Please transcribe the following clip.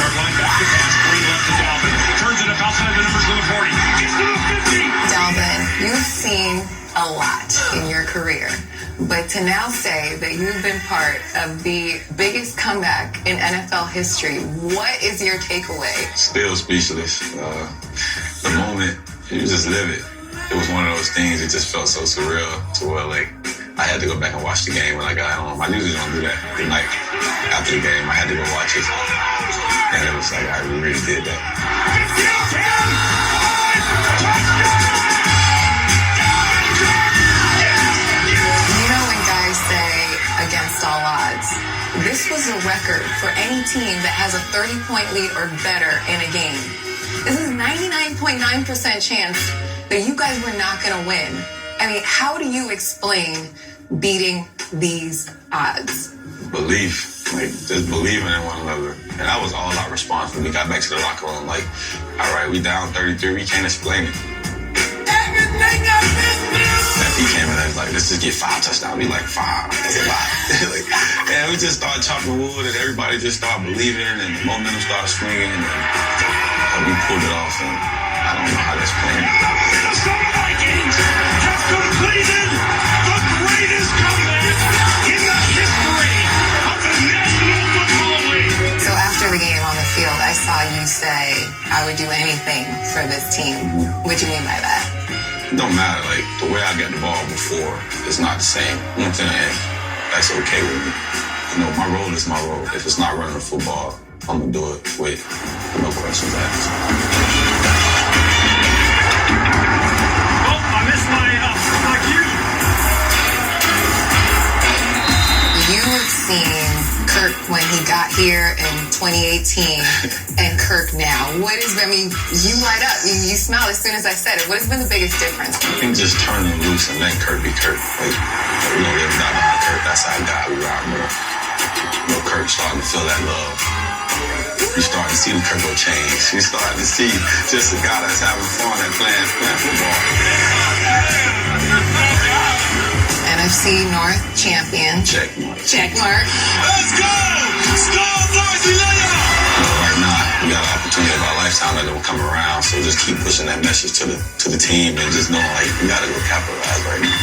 50-yard line. Back to pass. Green left to Dalvin. Turns it up outside the numbers to the 40. Gets to the 50. Dalvin, you've seen a lot in your career. But to now say that you've been part of the biggest comeback in NFL history, what is your takeaway? Still speechless. The moment, you just live it. It was one of those things, it just felt so surreal to where, like, I had to go back and watch the game when I got home. I usually don't do that. The night after the game, I had to go watch it. And it was like, I really did that. You know when guys say against all odds, this was a record for any team that has a 30-point lead or better in a game. This is 99.9% chance that you guys were not going to win. I mean, how do you explain beating these odds? Belief, like just believing in one another. And that was all our response when we got back to the locker room. Like, all right, we down 33, we can't explain it. That he came in and was like, let's just get 5 touchdowns. We like, 5, that's a lot. Like, and we just started chopping wood and everybody just started believing and the momentum started swinging and we pulled it off and I don't know how to explain it. Minnesota Vikings have completed the greatest comeback in the history of the National Football League. So after the game on the field, I saw you say, I would do anything for this team. What do you mean by that? It don't matter. Like, the way I got the ball before is not the same. You know what I'm saying? That's okay with me. You know, my role is my role. If it's not running the football, I'm going to do it with no questions asked. Oh, I missed my cue. You've seen Kirk when he got here in 2018 and Kirk now. What is, I mean, you light up. You smiled as soon as I said it. What has been the biggest difference? I think just turning loose and letting Kirk be Kirk. Like, we don't live die behind Kirk. That's our guy. We ride more. You know, Kirk starting to feel that love. You starting to see the Kirk change. You starting to see just a guy that's having fun and playing football. NFC North champion. Check mark. Check mark. Let's go! Skull Brasileia! Right now, we got an opportunity of our lifetime that will come around. So just keep pushing that message to the team and just knowing, like, we got to go capitalize right now.